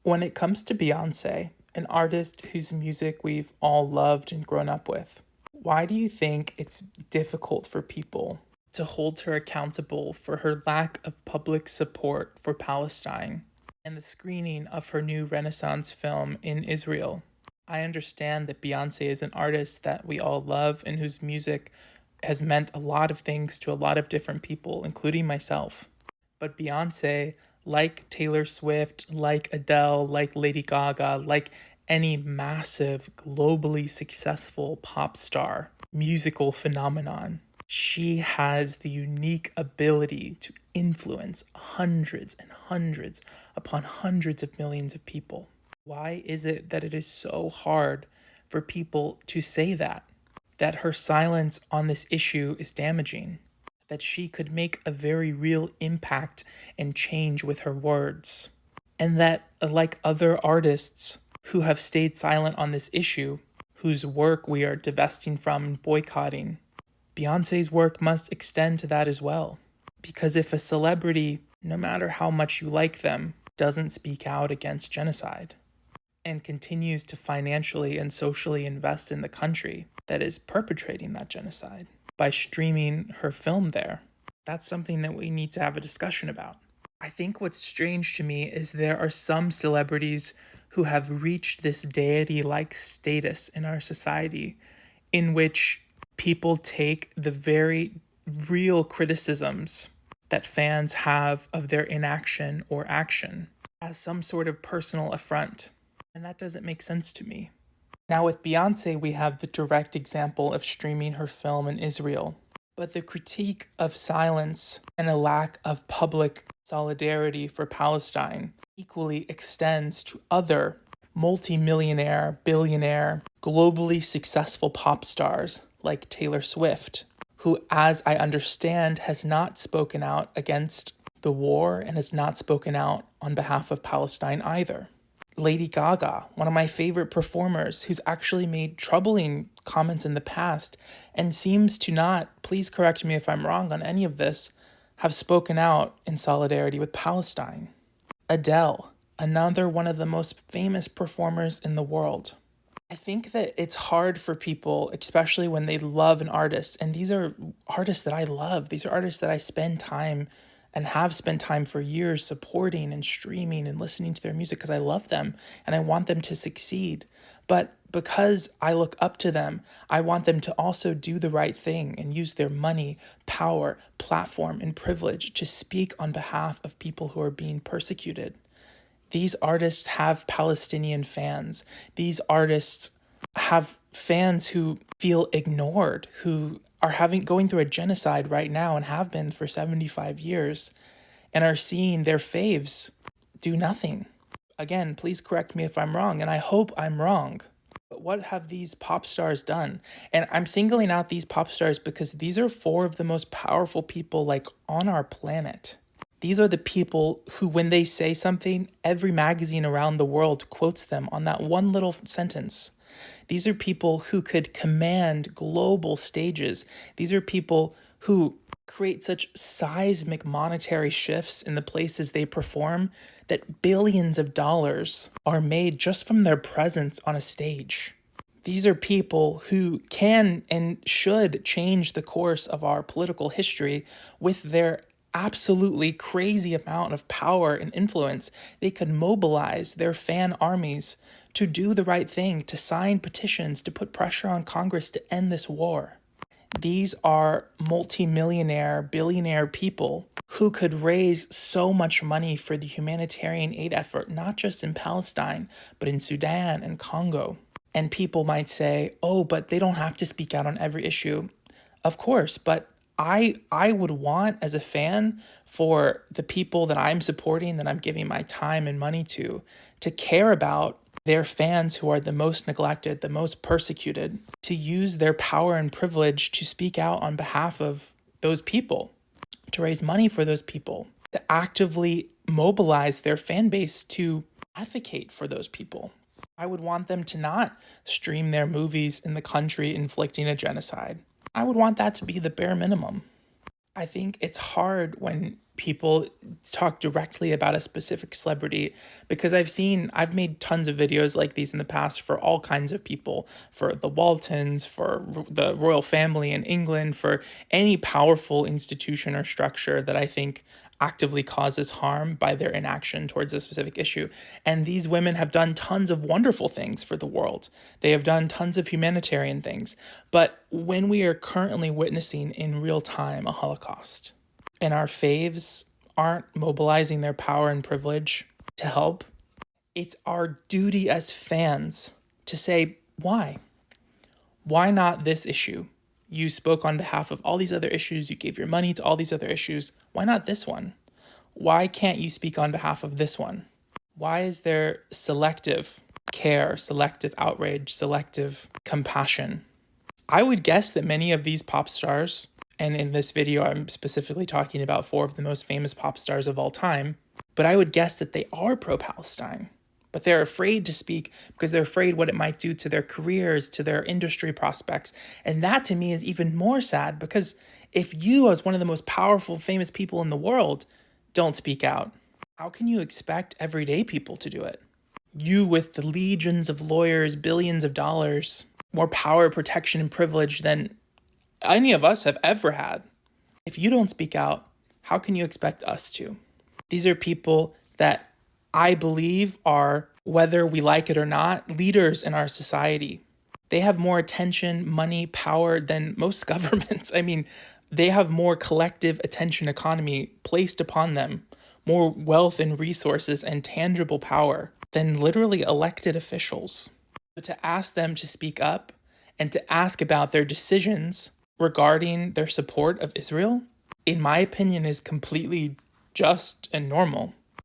When it comes to Beyonce, an artist whose music we've all loved and grown up with, why do you think it's difficult for people to hold her accountable for her lack of public support for Palestine and the screening of her new Renaissance film in Israel? I understand that Beyonce is an artist that we all love and whose music has meant a lot of things to a lot of different people, including myself. But Beyonce, like Taylor Swift, like Adele, like Lady Gaga, like any massive, globally successful pop star, musical phenomenon, she has the unique ability to influence hundreds and hundreds upon hundreds of millions of people. Why is it that it is so hard for people to say that her silence on this issue is damaging? That she could make a very real impact and change with her words. And that, like other artists who have stayed silent on this issue, whose work we are divesting from and boycotting, Beyonce's work must extend to that as well. Because if a celebrity, no matter how much you like them, doesn't speak out against genocide and continues to financially and socially invest in the country that is perpetrating that genocide, by streaming her film there. That's something that we need to have a discussion about. I think what's strange to me is there are some celebrities who have reached this deity-like status in our society in which people take the very real criticisms that fans have of their inaction or action as some sort of personal affront. And that doesn't make sense to me. Now, with Beyonce, we have the direct example of streaming her film in Israel. But the critique of silence and a lack of public solidarity for Palestine equally extends to other multi-millionaire, billionaire, globally successful pop stars like Taylor Swift, who, as I understand, has not spoken out against the war and has not spoken out on behalf of Palestine either. Lady Gaga, one of my favorite performers, who's actually made troubling comments in the past and seems to not, please correct me if I'm wrong on any of this, have spoken out in solidarity with Palestine. Adele, another one of the most famous performers in the world. I think that it's hard for people, especially when they love an artist, and these are artists that I love. These are artists that I spend time and have spent time for years supporting and streaming and listening to their music because I love them and I want them to succeed. But because I look up to them, I want them to also do the right thing and use their money, power, platform, and privilege to speak on behalf of people who are being persecuted. These artists have Palestinian fans. These artists have fans who feel ignored, who are going through a genocide right now and have been for 75 years and are seeing their faves do nothing. Again, please correct me if I'm wrong, and I hope I'm wrong. But what have these pop stars done? And I'm singling out these pop stars because these are four of the most powerful people on our planet. These are the people who, when they say something, every magazine around the world quotes them on that one little sentence. These are people who could command global stages. These are people who create such seismic monetary shifts in the places they perform that billions of dollars are made just from their presence on a stage. These are people who can and should change the course of our political history with their absolutely crazy amount of power and influence. They could mobilize their fan armies to do the right thing, to sign petitions, to put pressure on Congress to end this war. These are multi-millionaire, billionaire people who could raise so much money for the humanitarian aid effort, not just in Palestine, but in Sudan and Congo. And people might say, oh, but they don't have to speak out on every issue. Of course, but I would want, as a fan, for the people that I'm supporting, that I'm giving my time and money to care about their fans who are the most neglected, the most persecuted, to use their power and privilege to speak out on behalf of those people, to raise money for those people, to actively mobilize their fan base to advocate for those people. I would want them to not stream their movies in the country inflicting a genocide. I would want that to be the bare minimum. I think it's hard when people talk directly about a specific celebrity because I've made tons of videos like these in the past for all kinds of people, for the Waltons, for the royal family in England, for any powerful institution or structure that I think actively causes harm by their inaction towards a specific issue. And these women have done tons of wonderful things for the world. They have done tons of humanitarian things. But when we are currently witnessing in real time a Holocaust, and our faves aren't mobilizing their power and privilege to help, it's our duty as fans to say, why? Why not this issue? You spoke on behalf of all these other issues, you gave your money to all these other issues. Why not this one? Why can't you speak on behalf of this one? Why is there selective care, selective outrage, selective compassion? I would guess that many of these pop stars, and in this video I'm specifically talking about 4 of the most famous pop stars of all time, but I would guess that they are pro-Palestine. But they're afraid to speak because they're afraid what it might do to their careers, to their industry prospects. And that to me is even more sad because if you, as one of the most powerful, famous people in the world, don't speak out, how can you expect everyday people to do it? You with the legions of lawyers, billions of dollars, more power, protection, and privilege than any of us have ever had. If you don't speak out, how can you expect us to? These are people that I believe are, whether we like it or not, leaders in our society. They have more attention, money, power than most governments. I mean, they have more collective attention economy placed upon them, more wealth and resources and tangible power than literally elected officials. But to ask them to speak up and to ask about their decisions regarding their support of Israel, in my opinion, is completely just and normal.